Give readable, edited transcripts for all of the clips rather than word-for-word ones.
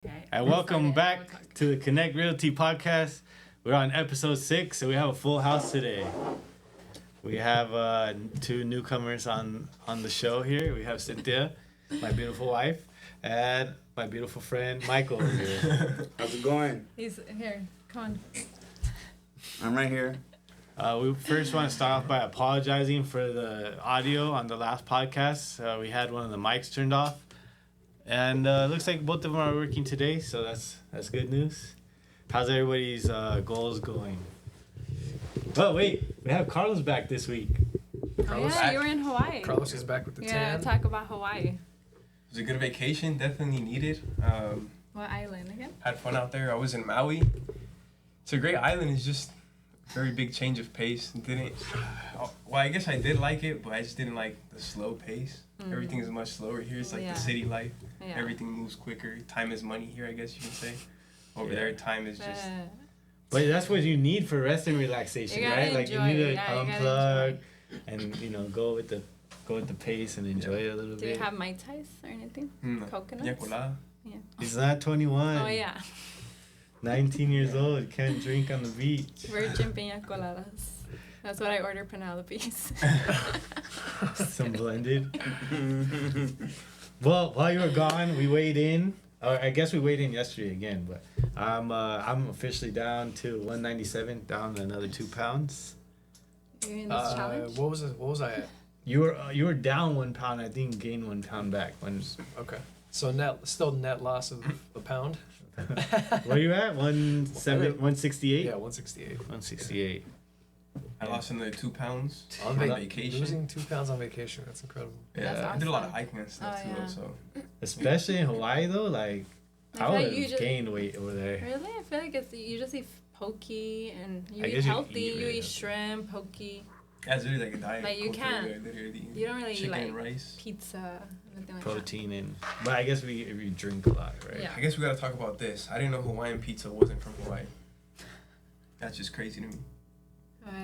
Okay. And welcome back to the Connect Realty podcast. We're on episode 6, so we have a full house today. We have 2 newcomers on the show here. We have Cynthia, my beautiful wife, and my beautiful friend Michael over here. How's it going? He's here. Come on. I'm right here. We first want to start off by apologizing for the audio on the last podcast. We had one of the mics turned off. And it looks like both of them are working today, so that's good news. How's everybody's goals going? Oh, wait. We have Carlos back this week. Carlos back. You were in Hawaii. Carlos is back with the tan. Yeah, talk about Hawaii. It was a good vacation, definitely needed. What island again? Had fun out there. I was in Maui. It's a great island. It's just a very big change of pace. Well, I guess I did like it, but I just didn't like the slow pace. Everything is much slower here. It's like the city life. Yeah. Everything moves quicker. Time is money here, I guess you can say. Over there, time is just... But that's what you need for rest and relaxation, right? Like you need to unplug and go with the pace and enjoy it a little bit. Do you have Mai Tais or anything? Coconuts? Yeah. He's not 21. Oh yeah. 19 years old. You can't drink on the beach. Virgin piña coladas. That's what I ordered, Penelope's. Some blended. Well, while you were gone, we weighed in. I guess we weighed in yesterday again, but I'm officially down to 197, down another 2 pounds. You're in this challenge? What was I at? You were down 1 pound. I think gained 1 pound back. Okay. So net loss of a pound. Where you at? 168. Yeah, 168. 168. I lost another 2 pounds on vacation. Losing 2 pounds on vacation, that's incredible. Yeah, that's awesome. I did a lot of hiking and stuff too. Yeah. So. Especially in Hawaii though, like I would have gained weight over there. Really, I feel like you just eat poke and you eat healthy. You eat shrimp, poke. Yeah, it's really like a diet. Like you can't. You don't really eat like rice, pizza, anything like protein and. But I guess if you drink a lot, right? Yeah. I guess we gotta talk about this. I didn't know Hawaiian pizza wasn't from Hawaii. That's just crazy to me.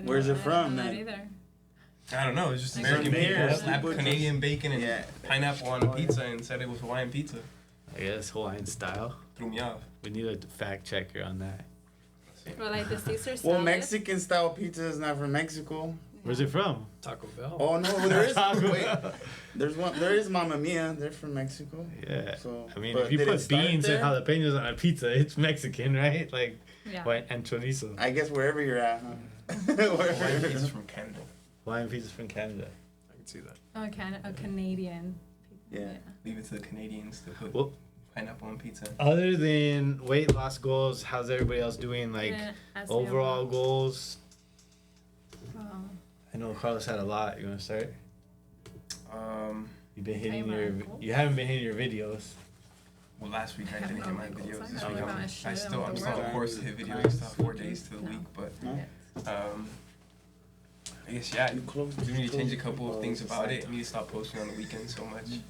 Where's it from, Not man? either. I don't know. It's just American people slapped Canadian bacon and pineapple on a pizza and said it was Hawaiian pizza. I guess Hawaiian style. Threw me off. We need a fact checker on that. Or like the Caesar salad. Well, Mexican style pizza is not from Mexico. Where's it from? Taco Bell. Oh no, there is. Wait, there is Mamma Mia. They're from Mexico. Yeah. So I mean, if you put beans and jalapenos on a pizza, it's Mexican, right? Like, and chorizo. I guess wherever you're at, huh? Hawaiian pizza's from Canada. Hawaiian pizza's from Canada. I can see that. Oh, a Canadian. Yeah. Leave it to the Canadians to put pineapple on pizza. Other than weight loss goals, how's everybody else doing? Like overall goals? I know Carlos had a lot. You want to start? You've been hitting you haven't been hitting your videos. Well, last week I didn't hit my videos. This week I'm still on course to hit videos. Still have 4 days to the week, but I guess we need to change a couple of things about it. I need to stop posting on the weekend so much.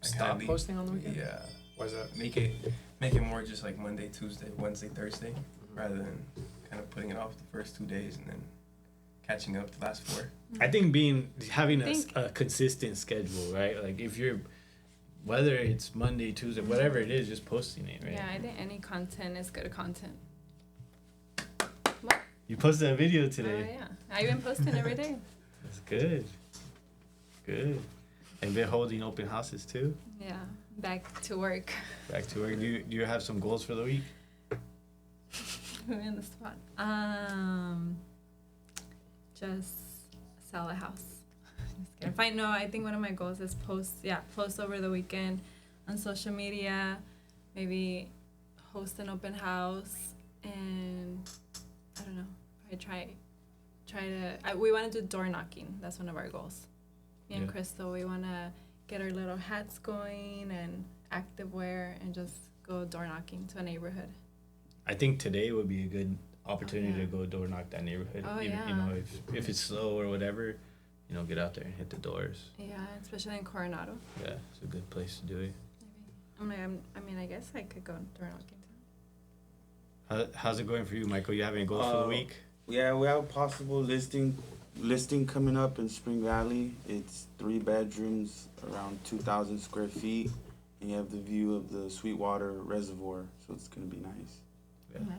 Stop posting on the weekend? Yeah. Why is that? Make it more just like Monday, Tuesday, Wednesday, Thursday, rather than kind of putting it off the first 2 days and then catching up the last 4. I think having a consistent schedule, right? Like if you're, whether it's Monday, Tuesday, whatever it is, just posting it, right? Yeah, I think any content is good content. You posted a video today. Oh yeah, I've been posting every day. That's good. Good. And been holding open houses too? Yeah, back to work. Back to work. Do you have some goals for the week? Put me in the spot. Just sell a house. Just kidding. I think one of my goals is post over the weekend on social media, maybe host an open house, and I don't know, we want to do door knocking. That's one of our goals. Me and Crystal, we want to get our little hats going and active wear and just go door knocking to a neighborhood. I think today would be a good opportunity to go door knock that neighborhood. If it's slow or whatever, get out there and hit the doors. Yeah, especially in Coronado. Yeah, it's a good place to do it. Maybe. I guess I could go door knocking. How's it going for you, Michael? You have any goals for the week? Yeah, we have a possible listing coming up in Spring Valley. It's 3 bedrooms, around 2,000 square feet, and you have the view of the Sweetwater Reservoir, so it's gonna be nice. Yeah. Nice.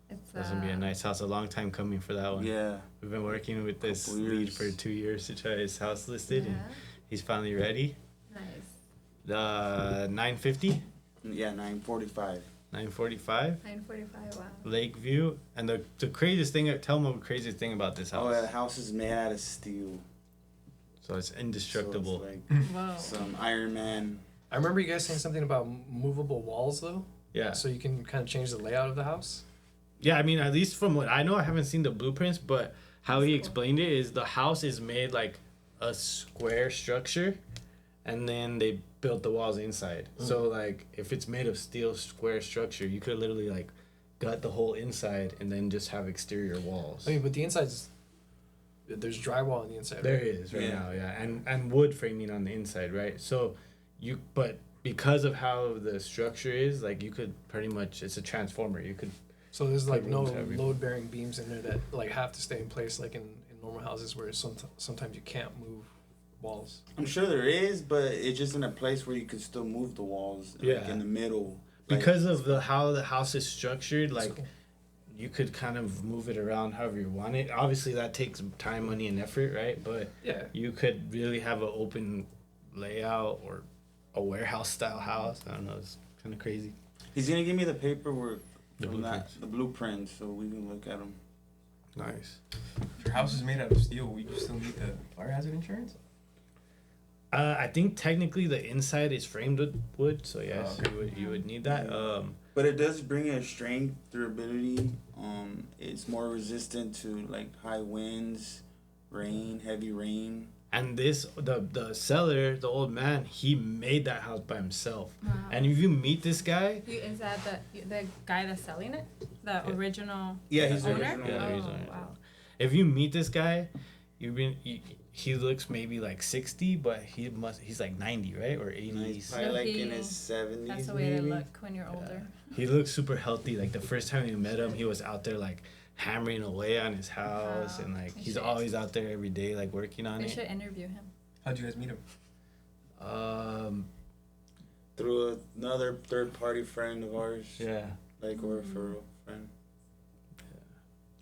It's That's gonna be a nice house. A long time coming for that one. Yeah. We've been working with this Couple lead years. for 2 years to try his house listed, and Yeah. he's finally ready. Nice. The 950, Yeah, 945. 945, 9:45. Wow. Lakeview, and the craziest thing. Tell me the craziest thing about this house. Oh, yeah, the house is made out of steel. So it's indestructible. So it's like Whoa. some Iron Man. I remember you guys saying something about movable walls though. Yeah. So you can kind of change the layout of the house. Yeah, I mean, at least from what I know, I haven't seen the blueprints, but how he That's cool. explained it is the house is made like a square structure, and then they built the walls inside. So like, if it's made of steel square structure, you could literally like gut the whole inside and then just have exterior walls. I mean, but the inside's there's drywall on the inside. There right? is right Yeah. now, yeah, and wood framing on the inside, right? So but because of how the structure is, like you could pretty much, it's a transformer. You could So there's like Put no rooms everywhere. load-bearing beams in there that like have to stay in place like in normal houses where sometimes you can't move walls. I'm sure there is, but it's just in a place where you can still move the walls. Like Yeah. in the middle. Like, because of how the house is structured, That's like cool. you could kind of move it around however you want it. Obviously, that takes time, money, and effort, right? But Yeah. you could really have an open layout or a warehouse style house. I don't know. It's kind of crazy. he's gonna give me the paperwork. The from blueprints. the blueprints, so we can look at them. Nice. If your house is made out of steel, we still need the fire hazard insurance? I think technically the inside is framed with wood, so yes, Oh, okay. you would need that. But it does bring a strength, durability. It's more resistant to like high winds, rain, heavy rain. And the seller, the old man, he made that house by himself. Wow. And if you meet this guy, Is that the guy that's selling it? The Yeah. original Yeah, he's the owner? original Yeah, oh, he's the owner. wow. if you meet this guy, he looks maybe like 60, but he's like 90, right? Or 80. He's probably like in his 70s. That's the way maybe. they look when you're older. He looks super healthy. Like the first time we met him, he was out there like hammering away on his house, Wow. and like We he's should- always out there every day like working on We it. should interview him. How'd you guys meet him? Through another third-party friend of ours, Yeah. like or a referral friend.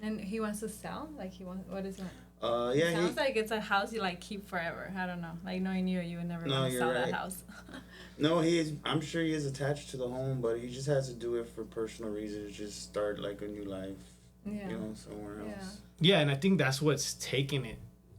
And he wants to sell? Like he wants, what is it? Yeah, Sounds like it's a house you like keep forever. I don't know. Like knowing you would never No, want to you're sell right. that house. no, he is. I'm sure he is attached to the home, but he just has to do it for personal reasons. Just start like a new life, Yeah. you know, somewhere Yeah. else. Yeah, and I think that's what's taken it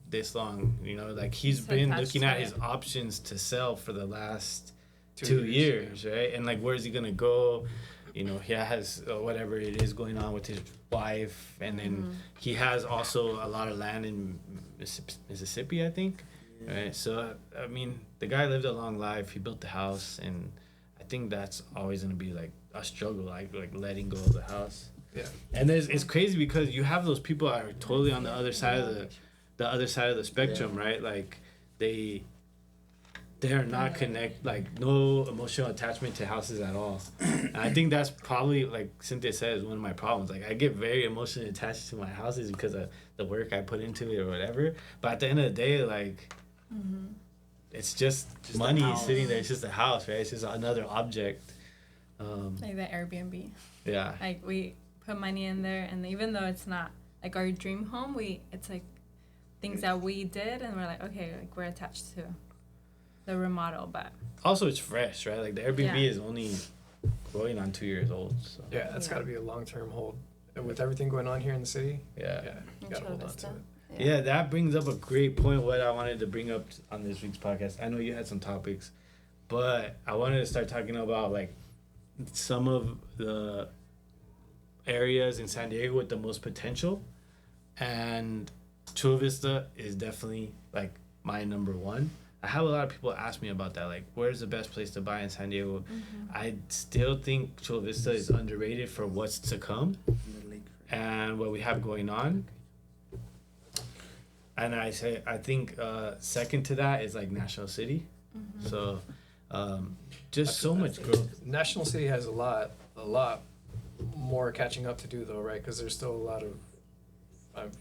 this long. You know, like he's He's been attached looking to at it. his options to sell for the last 2 2 years, right? And like, where's he gonna go? You know, he has whatever it is going on with his wife, and then he has also a lot of land in Mississippi, I think. Right. So I mean, the guy lived a long life. He built the house, and I think that's always gonna be like a struggle, like letting go of the house. Yeah. And it's crazy because you have those people that are totally on the other side of the other side of the spectrum, right? Like they are not like no emotional attachment to houses at all. And I think that's probably, like Cynthia said, is one of my problems. Like I get very emotionally attached to my houses because of the work I put into it or whatever. But at the end of the day, like it's just Just a money house. sitting there. It's just a house, right? It's just another object. Like the Airbnb. Yeah. Like we put money in there, and even though it's not like our dream home, it's like things that we did, and we're like, okay, like we're attached to the remodel, but Also, it's fresh, right? Like the Airbnb Yeah. is only going on 2 years old. So Yeah, that's Yeah. got to be a long-term hold. And with everything going on here in the city, yeah. yeah, you in got to Chula hold on Vista. to it. Yeah, that brings up a great point. What I wanted to bring up on this week's podcast. I know you had some topics, but I wanted to start talking about like some of the areas in San Diego with the most potential, and Chula Vista is definitely like my number one. I have a lot of people ask me about that, like where's the best place to buy in San Diego. I still think Chula Vista is underrated for what's to come In the lakefront. and what we have going on. And I think second to that is like National City. So just so much growth. National City has a lot more catching up to do though, right? Because there's still a lot of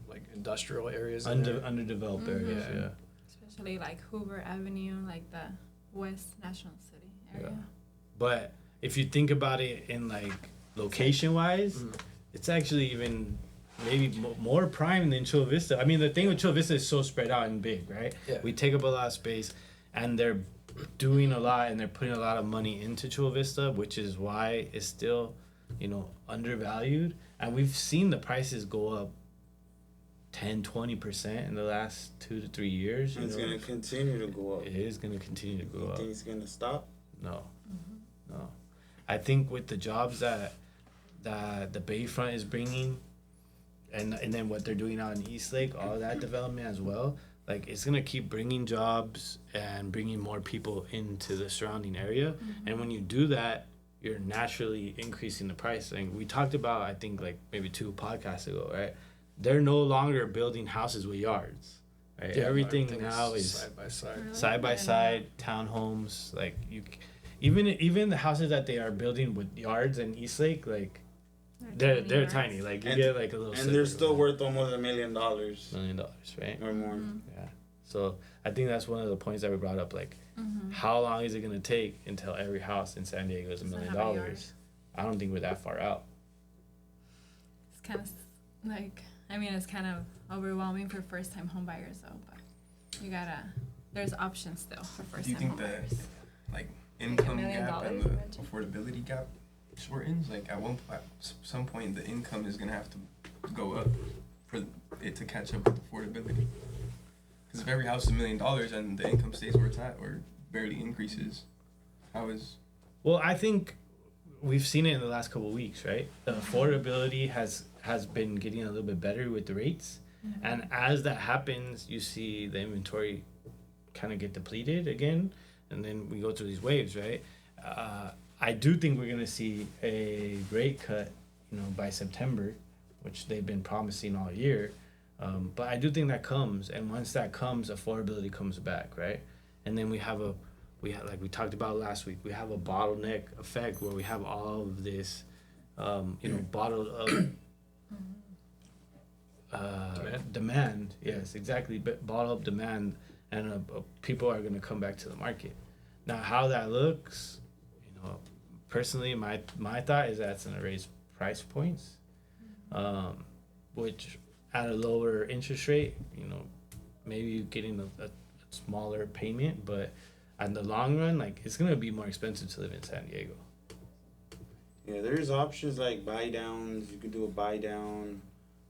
like industrial areas. in there. Underdeveloped areas, Yeah. yeah. especially like Hoover Avenue, like the West National City area. Yeah. But if you think about it in like location wise, it's actually even maybe more prime than Chula Vista. I mean, the thing with Chula Vista is so spread out and big, right? Yeah. We take up a lot of space, and they're doing a lot, and they're putting a lot of money into Chula Vista, which is why it's still, you know, undervalued. And we've seen the prices go up 10-20% in the last 2 to 3 years. It's going to continue to go up. It is going to continue to go You up. think it's going to stop? No, no. I think with the jobs that the Bayfront is bringing, and then what they're doing out in East Lake, all that development as well, like it's gonna keep bringing jobs and bringing more people into the surrounding area. And when you do that, you're naturally increasing the price. And we talked about, I think like maybe 2 podcasts ago, right? They're no longer building houses with yards, right? Yeah, Everything everything now is side by side. Really? side by side townhomes. Like even the houses that they are building with yards in East Lake, they're tiny. Like you get like a little. And they're still worth almost $1 million. $1 million, right? Or more. Yeah. So I think that's one of the points that we brought up. Like, how long is it gonna take until every house in San Diego is $1 million? have a yard. I don't think we're that far out. It's kind of like, I mean, it's kind of overwhelming for first-time home buyers, though. But you gotta, there's options still for Do you first-time think home the buyers. like income $1 million gap and you the mentioned? affordability gap shortens? Like at some point, the income is gonna have to go up for it to catch up with affordability. Because if every house is $1 million and the income stays where it's at or barely increases, how is? Well, I think we've seen it in the last couple of weeks, right? The affordability has been getting a little bit better with the rates, and as that happens, you see the inventory kind of get depleted again, and then we go through these waves, right? I do think we're gonna see a rate cut, you know, by September, which they've been promising all year. But I do think that comes, and once that comes, affordability comes back, right? And then we have like we talked about last week, we have a bottleneck effect where we have all of this, you know, bottled up demand. Yes, exactly. But bottled up demand, and people are gonna come back to the market. Now, how that looks, you know, personally, my thought is that it's gonna raise price points, which at a lower interest rate, you know, maybe getting a smaller payment, but in the long run, like it's gonna be more expensive to live in San Diego. Yeah, there's options like buy downs. You can do a buy down.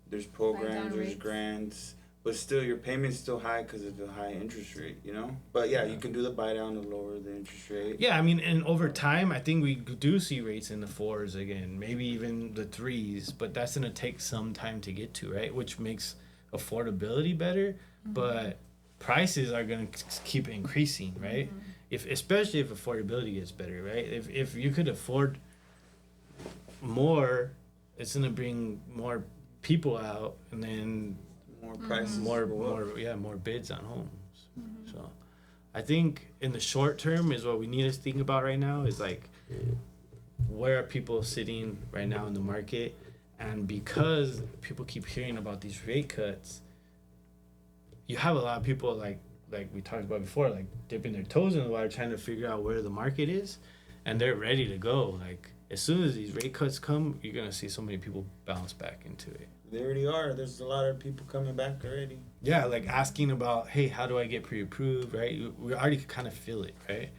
There's programs, there's rates. grants, but still your payment's still high because of the high interest rate, you know? But yeah, you can do the buy down to lower the interest rate. Yeah, I mean, and over time, I think we do see rates in the 4s again, maybe even the 3s, but that's gonna take some time to get to, right? Which makes affordability better, but prices are gonna keep increasing, right? Especially if affordability gets better, right? If you could afford more, it's gonna bring more people out, and then More prices. more go up. more bids on homes. So I think in the short term is what we need to think about right now is like where are people sitting right now in the market, and because people keep hearing about these rate cuts, you have a lot of people like we talked about before, like dipping their toes in the water trying to figure out where the market is, and they're ready to go. Like as soon as these rate cuts come, you're gonna see so many people bounce back into it. They already are. There's a lot of people coming back already. Yeah, like asking about, hey, how do I get pre-approved, right? We already kind of feel it, right?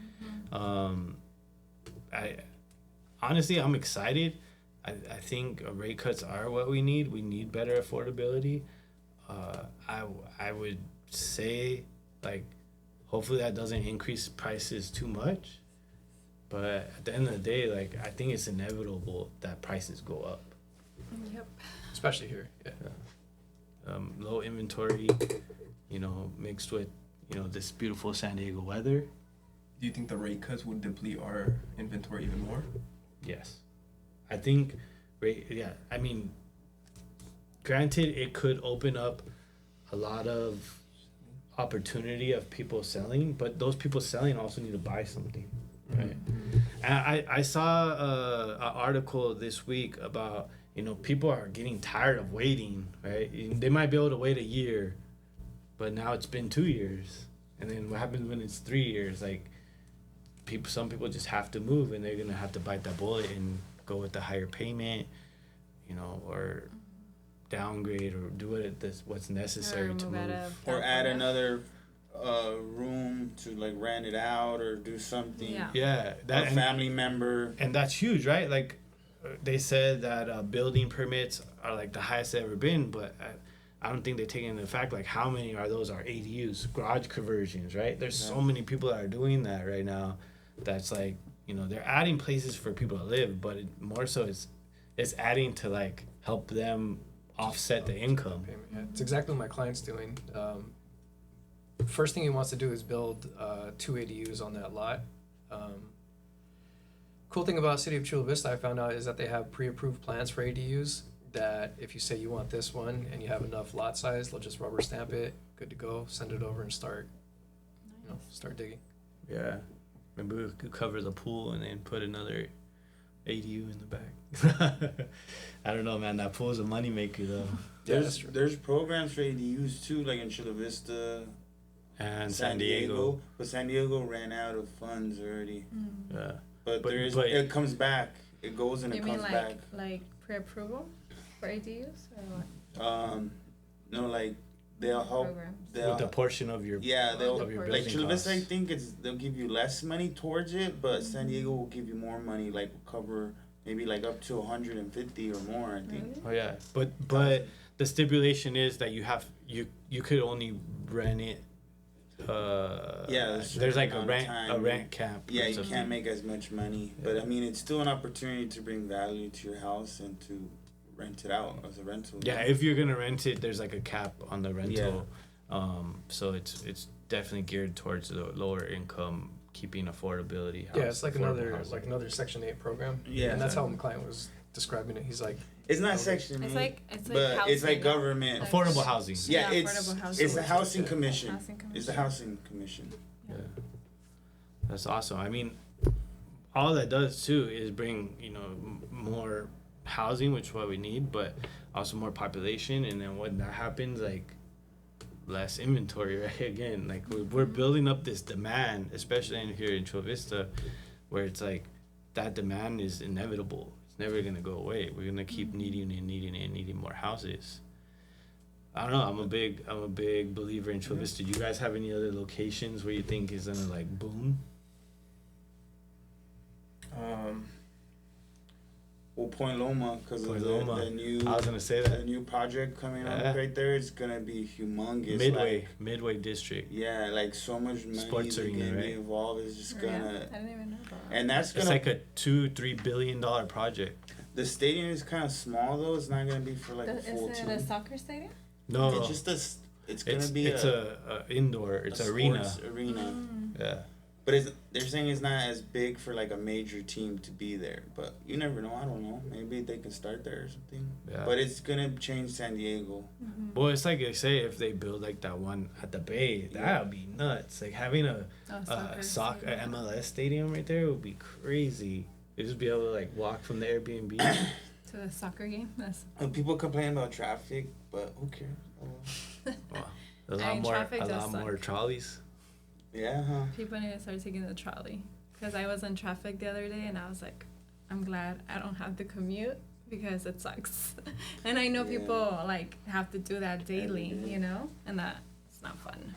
I honestly, I'm excited. I think rate cuts are what we need. We need better affordability. I would say, like, hopefully that doesn't increase prices too much. But at the end of the day, like, I think it's inevitable that prices go up. Yep. Especially here, yeah. Low inventory, you know, mixed with, you know, this beautiful San Diego weather. Do you think the rate cuts would deplete our inventory even more? Yes. I think, I mean, granted, it could open up a lot of opportunity of people selling, but those people selling also need to buy something, right? And I saw an article this week about, you know, people are getting tired of waiting, right? They might be able to wait a year, but now it's been 2 years. And then what happens when it's 3 years? Like, some people just have to move, and they're gonna have to bite that bullet and go with the higher payment, or downgrade or do what's necessary to move. Or add another room to like rent it out or do something. Yeah, a family member. And that's huge, right? Like they said that building permits are like the highest they've ever been, but I don't think they take into fact like how many are ADUs, garage conversions, right? There's so many people that are doing that right now. That's like, they're adding places for people to live, but more so it's adding to like help them offset the income. Yeah, it's exactly what my client's doing. First thing he wants to do is build 2 ADUs on that lot. Cool thing about City of Chula Vista, I found out, is that they have pre-approved plans for ADUs that if you say you want this one and you have enough lot size, they'll just rubber stamp it, good to go, send it over and start digging. Yeah. Maybe we could cover the pool and then put another ADU in the back. I don't know, man. That pool is a moneymaker, though. There's programs for ADUs, too, like in Chula Vista. And San Diego. But San Diego ran out of funds already. Yeah. But it comes back. It goes and it comes back. Like pre-approval for ADUs or what? No, like they'll help. With the portion of your like Chula Vista, I think they'll give you less money towards it, but San Diego will give you more money, like cover maybe like up to 150 or more, I think. Really? Oh yeah, but the stipulation is that you could only rent it. There's like a rent cap. Yeah, you can't make as much money, but I mean it's still an opportunity to bring value to your house and to rent it out as a rental. Yeah, if you're gonna rent it, there's like a cap on the rental. So it's definitely geared towards the lower income, keeping affordability. It's like another Section 8 program. Yeah, and that's how my client was describing it. He's like, it's not Section 8. It's like government affordable housing. Yeah, it's the housing commission. It's the housing commission. Yeah, that's awesome. I mean, all that does too is bring more housing, which is what we need, but also more population, and then when that happens, like less inventory, right? Again, like we're building up this demand, especially here in Chula Vista, where it's like that demand is inevitable. It's never gonna go away. We're gonna keep needing more houses. I don't know. I'm a big believer in Chula Vista. Do you guys have any other locations where you think is gonna like boom? Well, Point Loma, because of the new. I was gonna say that the new project coming up right there. It's gonna be humongous. Midway district. Yeah, like so much money Sports arena, be involved. It's just gonna. I didn't even know about. And that's gonna. It's like a $2-3 billion project. The stadium is kind of small though. It's not gonna be for like a full team. Is it a soccer stadium? No, it's just It's gonna be. It's a indoor. It's an arena. Yeah. But they're saying it's not as big for like a major team to be there. But you never know. I don't know. Maybe they can start there or something. Yeah. But it's gonna change San Diego. Mm-hmm. Well, it's like they say, if they build like that one at the Bay, that would be nuts. Like having a soccer MLS stadium right there would be crazy. You'd just be able to like walk from the Airbnb to the soccer game. People complain about traffic, but who cares? Well, a lot more trolleys. Yeah. Huh? People need to start taking the trolley, because I was in traffic the other day and I was like, I'm glad I don't have to commute because it sucks. And I know people like have to do that daily, and that's not fun.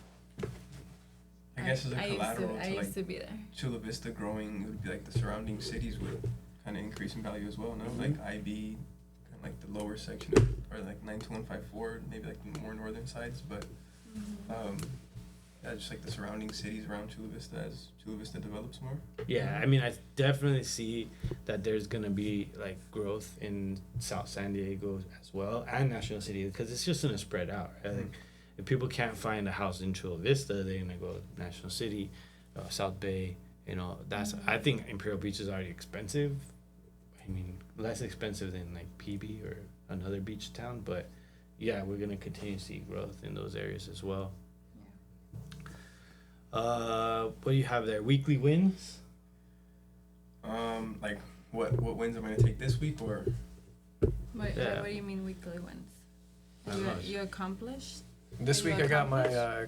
I guess as a collateral I used to be there. Chula Vista growing, it would be like the surrounding cities would kind of increase in value as well. No, like IB, kind of like the lower section, or like 92154, maybe like the more northern sides, but. Just like the surrounding cities around Chula Vista as Chula Vista develops more. Yeah, I mean, I definitely see that there's gonna be like growth in South San Diego as well, and National City, because it's just gonna spread out. Right? Like, if people can't find a house in Chula Vista, they're gonna go to National City, South Bay. That's. I think Imperial Beach is already expensive. I mean, less expensive than like PB or another beach town, but yeah, we're gonna continue to see growth in those areas as well. What do you have there? Weekly wins? Like what wins am I gonna take this week, or? What do you mean weekly wins? You accomplished? This week I got my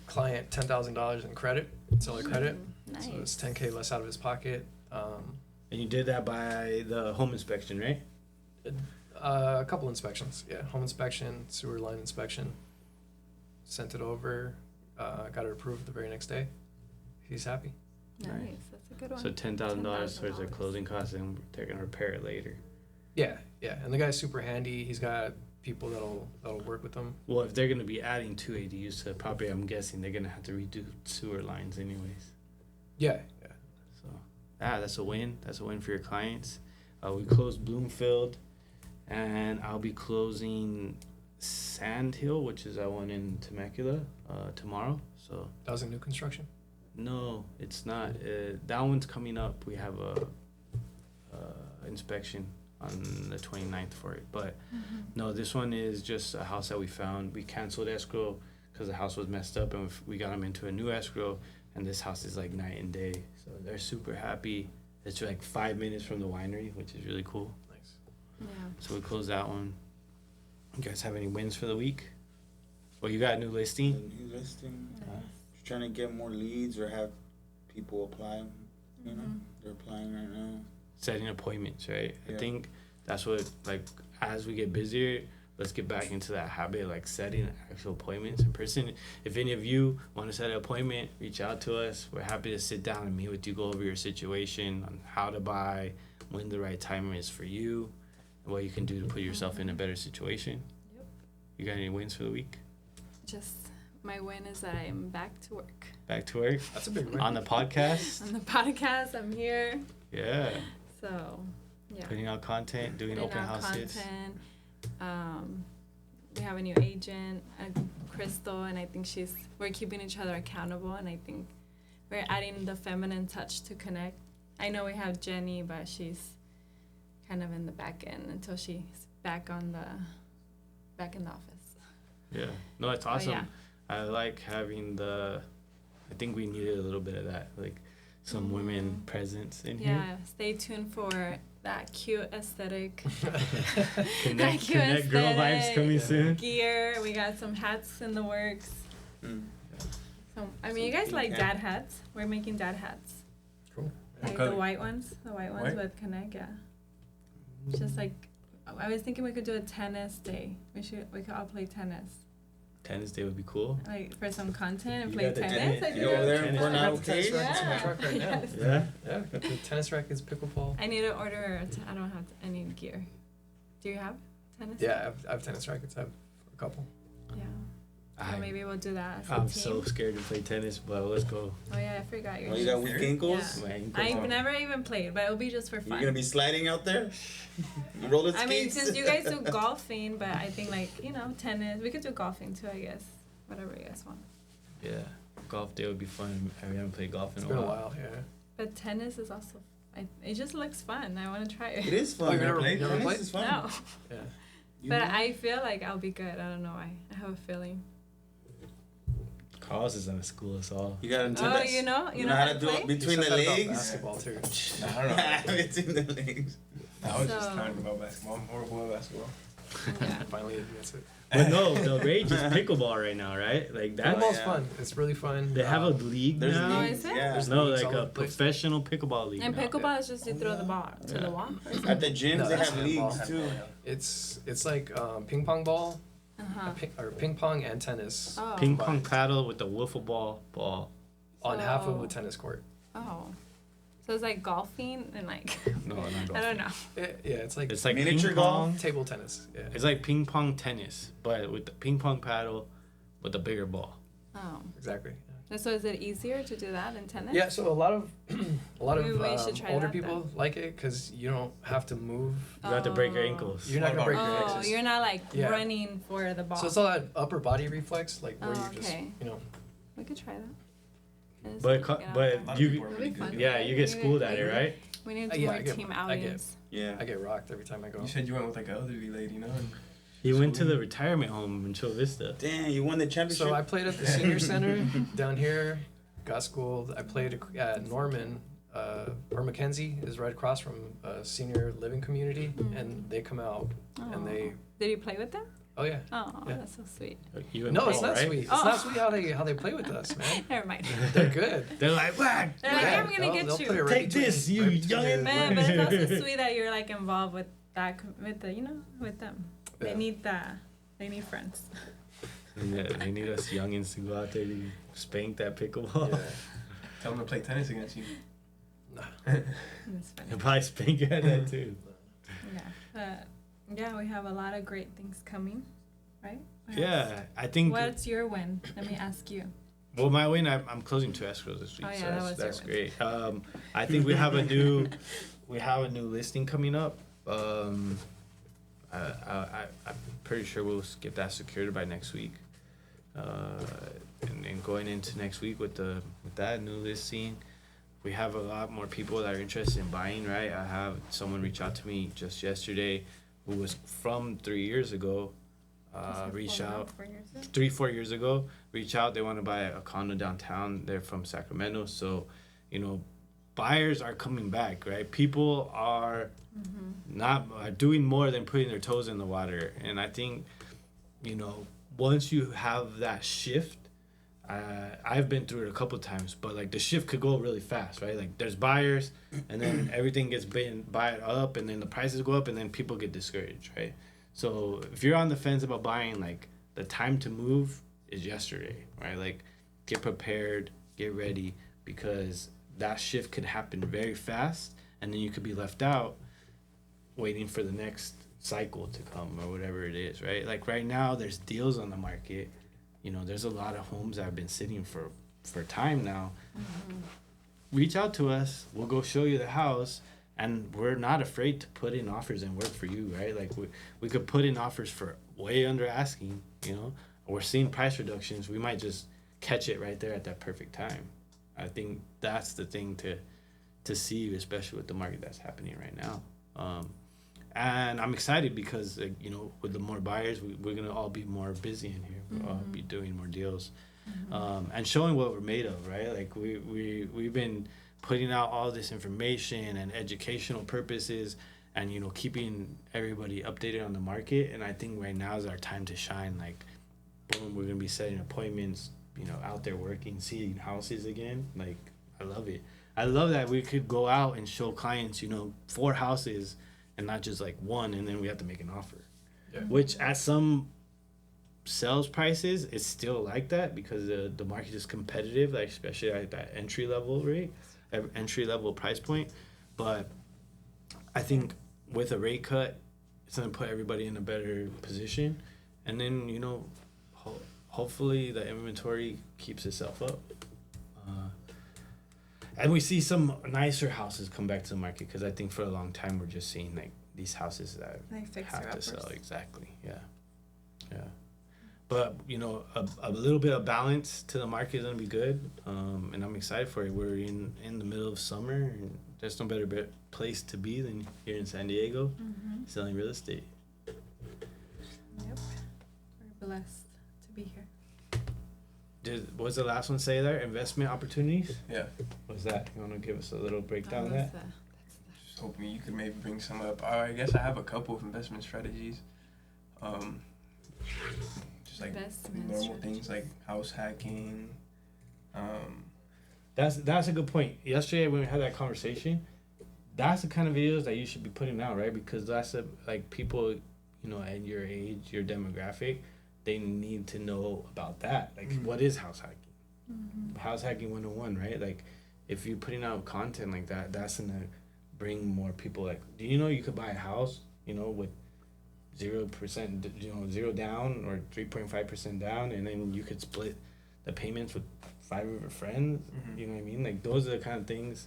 client $10,000 in credit, seller credit. Nice. So it's $10K less out of his pocket. And you did that by the home inspection, right? A couple inspections, yeah. Home inspection, sewer line inspection. Sent it over, got it approved the very next day. He's happy. Nice. Right. That's a good one. So $10,000 towards their $10,000. closing costs, and they're gonna repair it later. Yeah, yeah. And the guy's super handy. He's got people that'll work with him. Well, if they're gonna be adding 2 ADUs to the property, I'm guessing they're gonna have to redo sewer lines anyways. Yeah, yeah. So, that's a win. That's a win for your clients. We closed Bloomfield, and I'll be closing Sandhill, which is that one in Temecula, tomorrow. So That was a new construction? no, it's not. That one's coming up. We have a inspection on the 29th for it. But no, this one is just a house that we found. We canceled escrow because the house was messed up, and we got them into a new escrow. And this house is like night and day. So they're super happy. It's like 5 minutes from the winery, which is really cool. Nice. Yeah. So we closed that one. You guys have any wins for the week? Well, you got a new listing. The new listing. Trying to get more leads or have people apply. You know, they're applying right now. Setting appointments, right? Yeah. I think that's what, like, as we get busier, let's get back into that habit of, like, setting actual appointments in person. If any of you want to set an appointment, reach out to us. We're happy to sit down and meet with you, go over your situation on how to buy, when the right time is for you, and what you can do to put yourself in a better situation. Yep. You got any wins for the week? Just my win is that I'm back to work. Back to work? That's a big win. On the podcast? On the podcast, I'm here. Yeah. So, yeah. Putting out content, doing Putting open out houses. content. We have a new agent, Crystal, and I think we're keeping each other accountable, and I think we're adding the feminine touch to Connect. I know we have Jenny, but she's kind of in the back end until she's back in the office. Yeah. No, it's awesome. yeah. I like having I think we needed a little bit of that, like some women presence in here. Yeah, stay tuned for that cute aesthetic. Connect girl vibes coming soon. Gear. We got some hats in the works. So, I mean, you guys like dad hats. We're making dad hats. Cool. Like the white ones. The white ones with Connect, yeah. It's just like, I was thinking we could do a tennis day. We could all play tennis. Tennis day would be cool. Like, for some content and You play got the tennis. tennis- I You go over there and Tennis pour an racket. out Tennis cage? rackets in my truck right now. Yes. Yeah. Yeah, got the tennis rackets, pickleball. I need to order, I don't have any gear. Do you have tennis? Yeah, I have tennis rackets. I have a couple. Yeah. So maybe we'll do that as a I'm team. so scared to play tennis, but let's go. Oh yeah, I forgot your Oh, you got weak ankles? Yeah. My ankles I've are- never even played, but it'll be just for You fun. gonna be sliding out there? You roller skates? I mean, since you guys do golfing, but I think like, tennis, we could do golfing too, I guess. Whatever you guys want. Yeah. Golf day would be fun. I haven't played golf in It's a been a while. while, yeah. But tennis is also, it just looks fun. I want to try It it. is fun. Oh, you've never man. played? Tennis is fun. No, Yeah. You but know? I feel like I'll be good. I don't know why. I have a feeling. Carlos is gonna school us all. You gotta do Oh, that. you know how to do play? it between the legs? Basketball too. I don't know. Between the legs. I was just So- talking about basketball. I'm horrible at basketball. Yeah. Finally, that's it. But no, the rage is pickleball right now, right? Like that. Pickleball's yeah. fun. It's really fun. They have a league There's now. leagues. is it? Yeah. There's No, leagues like all a over the place. professional pickleball league. And now. pickleball is just you throw the ball to Yeah. the wall. At the gyms, No, they that's have handball. leagues too. It's like ping pong ball, Uh-huh. ping pong and tennis Oh. Ping pong paddle with the wiffle ball. on half of So- a tennis court. Oh. So it's like golfing and like, No, not golf. I don't know. Yeah, it's like It's like Miniature ping golf? pong. table tennis. Yeah. It's like ping pong tennis, but with the ping pong paddle with a bigger ball. Oh. Exactly. So is it easier to do that in tennis? Yeah, so a lot of Maybe we should try older that people like it because you don't have to move. You have to break your Oh. ankles. You're not gonna break your Oh, axis. you're not like Yeah. running for the ball. So it's all that upper body reflex, like where Oh, you just, okay. you know. We could try that. And But just co- get out but there. A lot of you- people are It'll really be fun. good. Yeah, you get schooled at it, right? We need Yeah, more I get- team I get- outings. Yeah. I get rocked every time I go. You said you went with like an elderly lady, no? And He went to the retirement home in Chula Vista. Damn, you won the championship. So I played at the senior center down here, got schooled. I played at Norman, or Mackenzie is right across from a senior living community, and they come out and they. Did you play with them? Oh yeah. Oh, Yeah. that's so sweet. You and No, it's Paul, not right? sweet. It's Oh. not sweet how they play with us, man. Never mind. They're good. They're like, whack. They're like, Yeah, I'm gonna get they'll you. put it right Take between- this, you right between youngin'. your Man, legs. but it's also sweet that you're like involved with that, with the, with them. Yeah. They need that. They need friends. Yeah, they need us youngins to go out there to spank that pickleball. Yeah. Tell them to play tennis against you. It's funny. They'll probably spank you at that too. Yeah. Yeah, we have a lot of great things coming, right? Yeah, I think. What's your win? Let me ask you. Well, my win, I'm closing 2 escrows this week, Oh, yeah, so that was your that's win. great. I think we have a new listing coming up. I'm pretty sure we'll get that secured by next week. And going into next week with that new listing, we have a lot more people that are interested in buying. Right, I have someone reach out to me just yesterday, who was from 3 years ago. Reach out 3-4 years ago. Reach out. They want to buy a condo downtown. They're from Sacramento, so buyers are coming back. Right, people are are doing more than putting their toes in the water, and I think once you have that shift, I've been through it a couple times, but like the shift could go really fast, right? Like there's buyers, and then everything gets bought up, and then the prices go up, and then people get discouraged, right? So if you're on the fence about buying, like the time to move is yesterday, right? Like get prepared, get ready, because that shift could happen very fast, and then you could be left out waiting for the next cycle to come or whatever it is, right? Like right now there's deals on the market. There's a lot of homes that have been sitting for time now. Reach out to us, we'll go show you the house, and we're not afraid to put in offers and work for you, right? Like we could put in offers for way under asking, we're seeing price reductions. We might just catch it right there at that perfect time. I think that's the thing to see, especially with the market that's happening right now. And I'm excited because, with the more buyers, we're going to all be more busy in here. We'll all be doing more deals and showing what we're made of, right? Like we've been putting out all this information and educational purposes and, keeping everybody updated on the market. And I think right now is our time to shine. Like, boom, we're going to be setting appointments, out there working, seeing houses again. Like, I love it. I love that we could go out and show clients, 4 houses and not just like one, and then we have to make an offer. Yeah. Which at some sales prices, it's still like that because the market is competitive, like especially at that entry level price point. But I think with a rate cut, it's gonna put everybody in a better position, and then hopefully the inventory keeps itself up. And we see some nicer houses come back to the market because I think for a long time we're just seeing like these houses that have to sell. Exactly. Yeah. But a little bit of balance to the market is gonna be good, and I'm excited for it. We're in the middle of summer, and there's no better place to be than here in San Diego, selling real estate. Yep, we're blessed to be here. What was the last one say there? Investment opportunities? Yeah. What's that? You want to give us a little breakdown of that? Just hoping you could maybe bring some up. I guess I have a couple of investment strategies. Just like normal things like house hacking. That's a good point. Yesterday when we had that conversation, that's the kind of videos that you should be putting out, right? Because that's like people, at your age, your demographic, they need to know about that. Like, what is house hacking? House hacking 101, right? Like, if you're putting out content like that, that's gonna bring more people. Like, do you know you could buy a house, with 0%, 0 down or 3.5% down, and then you could split the payments with 5 of your friends. You know what I mean? Like, those are the kind of things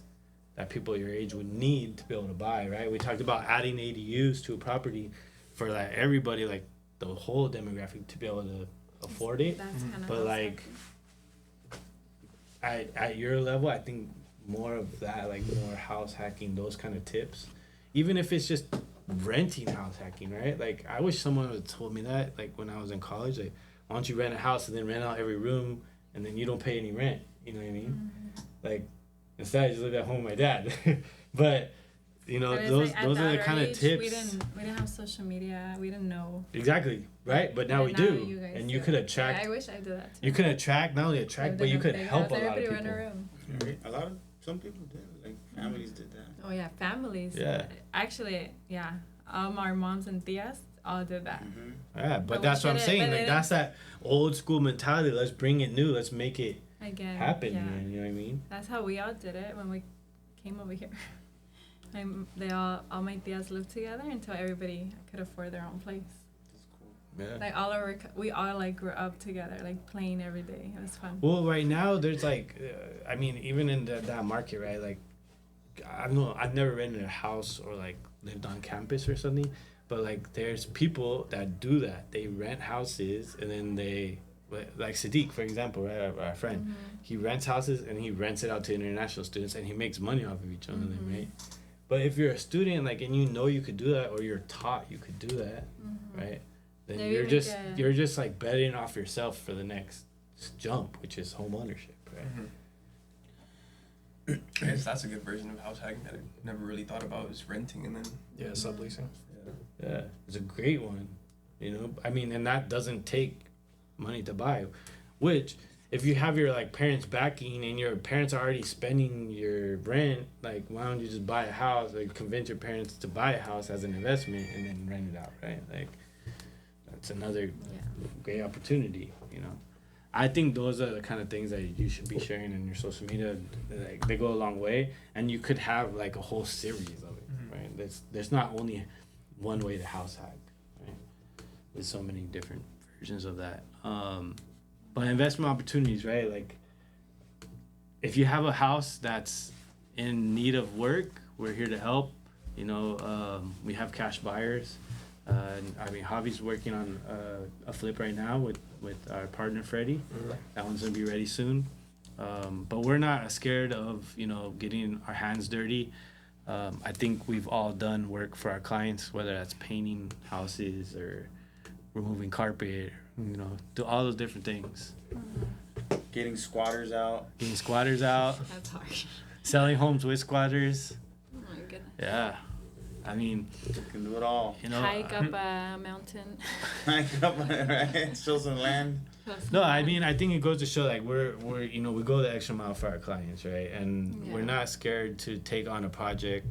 that people your age would need to be able to buy, right? We talked about adding ADUs to a property for like everybody, like the whole demographic, to be able to afford it. That's kind of But like at your level, I think more of that, like more house hacking, those kind of tips, even if it's just renting house hacking, right? Like, I wish someone would have told me that, like when I was in college, like, why don't you rent a house and then rent out every room and then you don't pay any rent? You know what I mean? Like, instead I just lived at home with my dad. But But it's those like, at those are the that kind of age, tips. We didn't have social media. We didn't know. Exactly, right? But now we Now do, you guys and you do. could attract. Yeah, I wish I did that too. You could attract, not only attract, but you could help a lot of everybody people. in a room. A lot of some people did, like families did that. Oh yeah, families. Yeah. Actually, yeah. Our moms and tias all did that. Mm-hmm. Yeah, but But that's we what I'm did it, saying. but Like it- that's that old school mentality. Let's bring it new. Let's make it Again. happen. Yeah. Man, you know what I mean? That's how we all did it when we came over here. All my tias lived together until everybody could afford their own place. That's cool. Yeah. Like we all like grew up together, like playing every day. It was fun. Well, right now there's like, I mean, even in that market, right? Like, I've never rented a house or like lived on campus or something, but like there's people that do that. They rent houses and then like Sadiq, for example, right? Our friend, Mm-hmm. he rents houses and he rents it out to international students and he makes money off of each one of them, right? But if you're a student, like, and you could do that, or you're taught you could do that, right? Then Maybe you're we just could- you're just like betting off yourself for the next jump, which is home ownership, right? I guess that's a good version of house hacking that I never really thought about, is renting and then Yeah, subleasing. Yeah, it's a great one. I mean, and that doesn't take money to buy, which if you have your like parents backing and your parents are already spending your rent, like why don't you just buy a house, like convince your parents to buy a house as an investment and then rent it out, right? Like that's another great opportunity, I think those are the kind of things that you should be sharing in your social media. Like they go a long way, and you could have like a whole series of it, right? There's not only one way to house hack, right? There's so many different versions of that. But investment opportunities, right? Like if you have a house that's in need of work, we're here to help. We have cash buyers. I mean, Javi's working on a flip right now with our partner Freddie. That one's gonna be ready soon. But we're not scared of getting our hands dirty. I think we've all done work for our clients, whether that's painting houses or removing carpet, do all those different things. Getting squatters out. That's hard. Selling homes with squatters. Oh my goodness. Yeah. I mean, You can do it all. Hike up a mountain. Hike up, right? Show some land. No, I mean, I think it goes to show like we're we go the extra mile for our clients, right? And we're not scared to take on a project.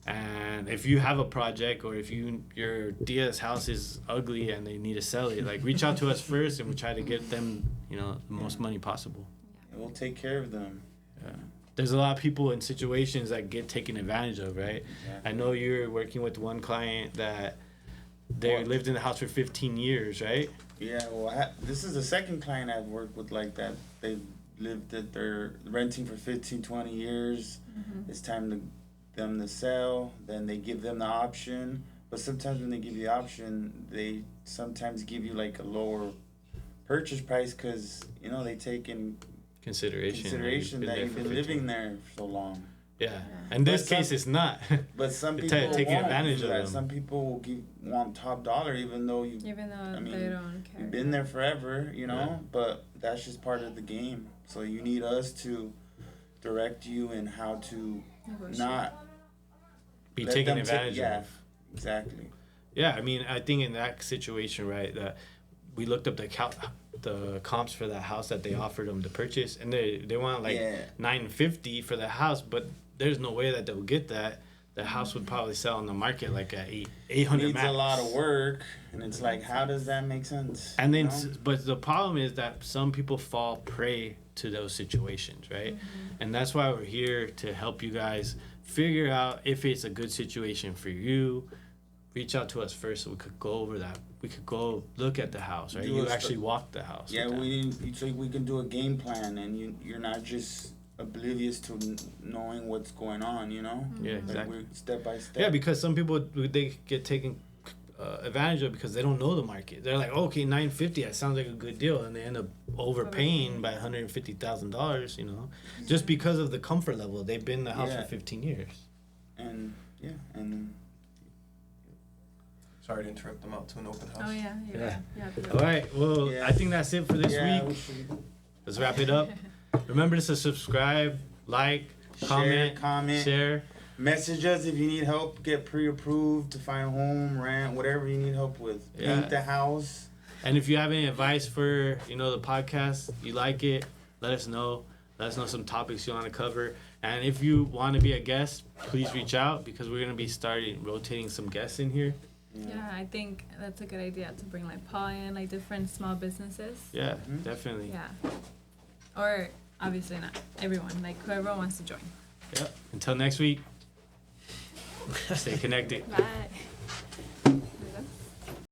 And if you have a project, or if your Dia's house is ugly and they need to sell it, like reach out to us first, and we try to get them the most money possible. And we'll take care of them. Yeah. There's a lot of people in situations that get taken advantage of, right? Exactly. I know you're working with one client that they lived in the house for 15 years, right? Yeah, well, this is the second client I've worked with like that. They've lived at their renting for 15, 20 years. It's time them to sell. Then they give them the option. But sometimes when they give you the option, they sometimes give you like a lower purchase price because, they take in consideration that you've been living there for so long. Yeah. In this But case, it's not. But some They're people taking won't advantage do of that. them. Some people will want top dollar even though Even though I mean, they don't care. you've been there forever, but that's just part of the game. So you need us to direct you in how to not Be let taken them advantage yeah, of. exactly. Yeah, I mean, I think in that situation, right, that we looked up the comps for that house that they offered them to purchase, and they want like $950 for the house, but there's no way that they'll get that. The house would probably sell on the market like at 800 Needs max. a lot of work, and it's like, how does that make sense? And then, but the problem is that some people fall prey to those situations, right? And that's why we're here to help you guys figure out if it's a good situation for you. Reach out to us first so we could go over that. We could go look at the house, right? You actually walk the house. Yeah, so we can do a game plan, and you're not just oblivious to knowing what's going on, Yeah, exactly. Like we're step by step. Yeah, because some people, they get taken advantage of because they don't know the market. They're like, okay, $950, that sounds like a good deal, and they end up overpaying by $150,000, just because of the comfort level. They've been in the house for 15 years. And sorry to interrupt them out to an open house. Oh yeah. Yeah. All right. Well, I think that's it for this week. Let's wrap it up. Remember to subscribe, like, comment, comment, share. Message us if you need help, get pre-approved to find a home, rent, whatever you need help with. Yeah. Paint the house. And if you have any advice for, the podcast, you like it, let us know. Let us know some topics you want to cover. And if you want to be a guest, please reach out because we're going to be rotating some guests in here. Yeah, I think that's a good idea to bring like Paul in, like different small businesses. Yeah, definitely. Yeah. Or obviously not everyone, like whoever wants to join. Yep. Until next week, stay connected. Bye.